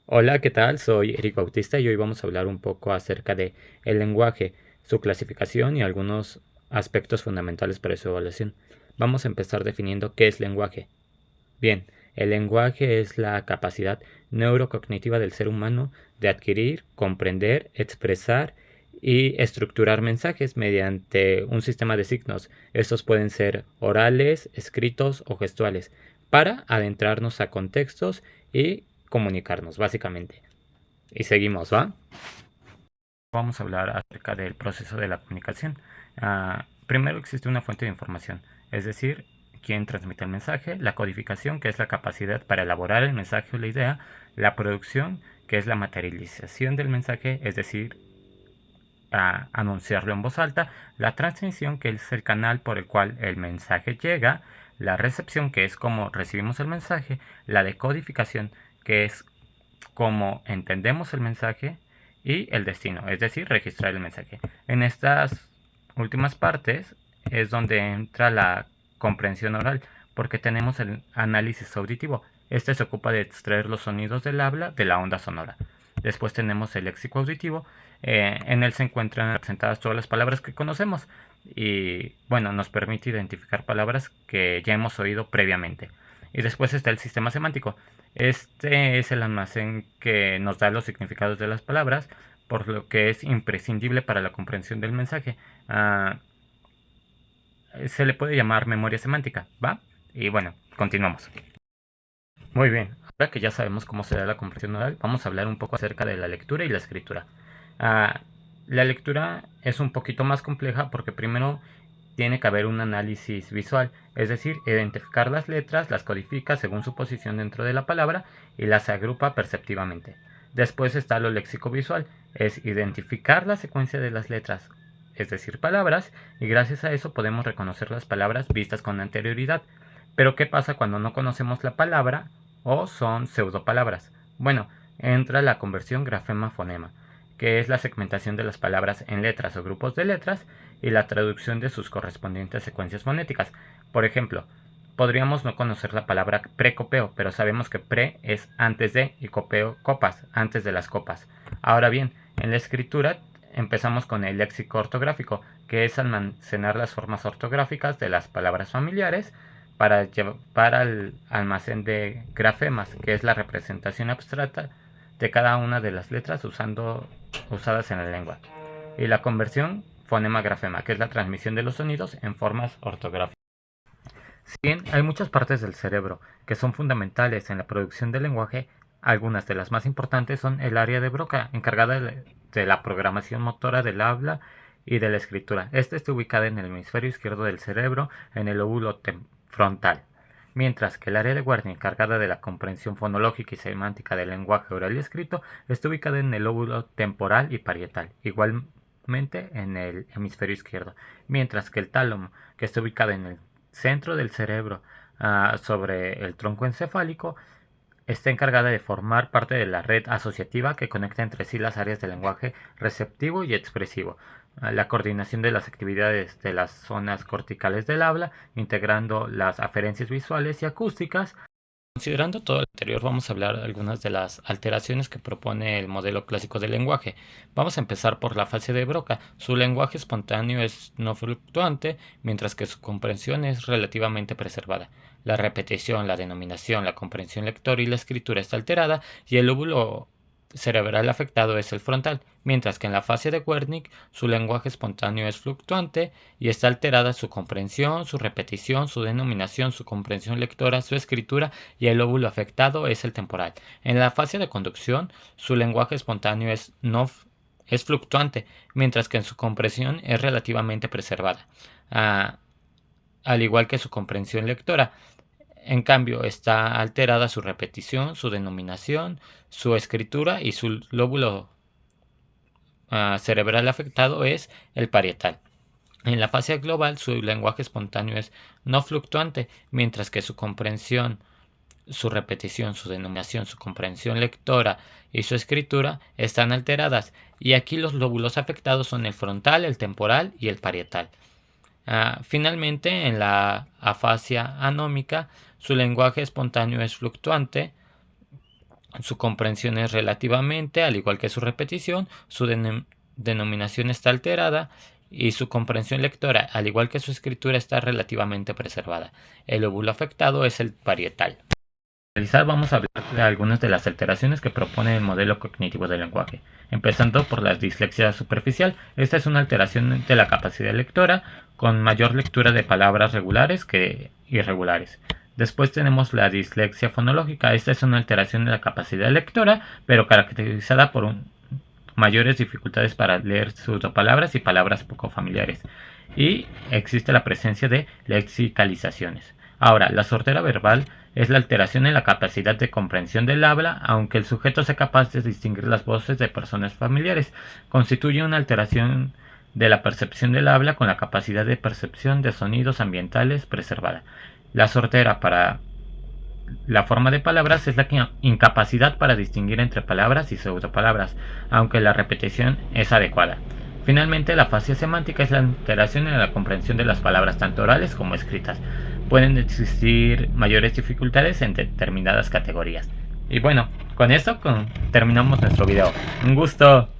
Hola, ¿qué tal? Soy Eric Bautista y hoy vamos a hablar un poco acerca de el lenguaje, su clasificación y algunos aspectos fundamentales para su evaluación. Vamos a empezar definiendo qué es lenguaje. Bien, el lenguaje es la capacidad neurocognitiva del ser humano de adquirir, comprender, expresar y estructurar mensajes mediante un sistema de signos. Estos pueden ser orales, escritos o gestuales, para adentrarnos a contextos y comunicarnos, básicamente. Y seguimos, ¿va? Vamos a hablar acerca del proceso de la comunicación. Primero existe una fuente de información, es decir, quién transmite el mensaje, la codificación, que es la capacidad para elaborar el mensaje o la idea, la producción, que es la materialización del mensaje, es decir, anunciarlo en voz alta, la transmisión, que es el canal por el cual el mensaje llega, la recepción, que es cómo recibimos el mensaje, la decodificación, que es cómo entendemos el mensaje, y el destino, es decir, registrar el mensaje. En estas últimas partes es donde entra la comprensión oral, porque tenemos el análisis auditivo. Este se ocupa de extraer los sonidos del habla de la onda sonora. Después tenemos el léxico auditivo. En él se encuentran representadas todas las palabras que conocemos y bueno, nos permite identificar palabras que ya hemos oído previamente. Y después está el sistema semántico. Este es el almacén que nos da los significados de las palabras, por lo que es imprescindible para la comprensión del mensaje. Se le puede llamar memoria semántica, ¿va? Y bueno, continuamos. Muy bien, ahora que ya sabemos cómo se da la comprensión oral, vamos a hablar un poco acerca de la lectura y la escritura. Ah, la lectura es un poquito más compleja porque primero tiene que haber un análisis visual, es decir, identificar las letras, las codifica según su posición dentro de la palabra y las agrupa perceptivamente. Después está lo léxico visual, es identificar la secuencia de las letras, es decir, palabras, y gracias a eso podemos reconocer las palabras vistas con anterioridad. Pero ¿qué pasa cuando no conocemos la palabra o son pseudopalabras? Bueno, entra la conversión grafema-fonema, que es la segmentación de las palabras en letras o grupos de letras y la traducción de sus correspondientes secuencias fonéticas. Por ejemplo, podríamos no conocer la palabra precopeo, pero sabemos que pre es antes de y copeo copas, antes de las copas. Ahora bien, en la escritura empezamos con el léxico ortográfico, que es almacenar las formas ortográficas de las palabras familiares para el almacén de grafemas, que es la representación abstracta de cada una de las letras usadas en la lengua. Y la conversión fonema-grafema, que es la transmisión de los sonidos en formas ortográficas. Si bien hay muchas partes del cerebro que son fundamentales en la producción del lenguaje, algunas de las más importantes son el área de Broca, encargada de la programación motora del habla y de la escritura. Esta está ubicada en el hemisferio izquierdo del cerebro, en el lóbulo frontal, mientras que el área de Wernicke, encargada de la comprensión fonológica y semántica del lenguaje oral y escrito, está ubicada en el lóbulo temporal y parietal, igualmente en el hemisferio izquierdo, mientras que el tálamo, que está ubicado en el centro del cerebro, sobre el tronco encefálico, está encargada de formar parte de la red asociativa que conecta entre sí las áreas del lenguaje receptivo y expresivo, la coordinación de las actividades de las zonas corticales del habla, integrando las aferencias visuales y acústicas. Considerando todo lo anterior, vamos a hablar de algunas de las alteraciones que propone el modelo clásico del lenguaje. Vamos a empezar por la fase de Broca. Su lenguaje espontáneo es no fluctuante, mientras que su comprensión es relativamente preservada. La repetición, la denominación, la comprensión lectora y la escritura está alterada, y el lóbulo cerebral afectado es el frontal, mientras que en la fase de Wernicke su lenguaje espontáneo es fluctuante y está alterada su comprensión, su repetición, su denominación, su comprensión lectora, su escritura, y el lóbulo afectado es el temporal. En la fase de conducción, su lenguaje espontáneo es fluctuante, mientras que en su comprensión es relativamente preservada, ah, al igual que su comprensión lectora. En cambio, está alterada su repetición, su denominación, su escritura, y su lóbulo cerebral afectado es el parietal. En la fase global, su lenguaje espontáneo es no fluctuante, mientras que su comprensión, su repetición, su denominación, su comprensión lectora y su escritura están alteradas, y aquí los lóbulos afectados son el frontal, el temporal y el parietal. Finalmente, en la afasia anómica, su lenguaje espontáneo es fluctuante, Su comprensión es relativamente, al igual que su repetición, su denominación está alterada y su comprensión lectora, al igual que su escritura, está relativamente preservada. El lóbulo afectado es el parietal. Para finalizar, vamos a hablar de algunas de las alteraciones que propone el modelo cognitivo del lenguaje, empezando por la dislexia superficial. Esta es una alteración de la capacidad lectora, con mayor lectura de palabras regulares que irregulares. Después tenemos la dislexia fonológica. Esta es una alteración de la capacidad lectora, pero caracterizada por mayores dificultades para leer pseudopalabras y palabras poco familiares. Y existe la presencia de lexicalizaciones. Ahora, la sordera verbal es la alteración en la capacidad de comprensión del habla, aunque el sujeto sea capaz de distinguir las voces de personas familiares. Constituye una alteración de la percepción del habla con la capacidad de percepción de sonidos ambientales preservada. La sordera para la forma de palabras es la incapacidad para distinguir entre palabras y pseudopalabras, aunque la repetición es adecuada. Finalmente, la afasia semántica es la alteración en la comprensión de las palabras tanto orales como escritas. Pueden existir mayores dificultades en determinadas categorías. Y bueno, con esto terminamos nuestro video. Un gusto.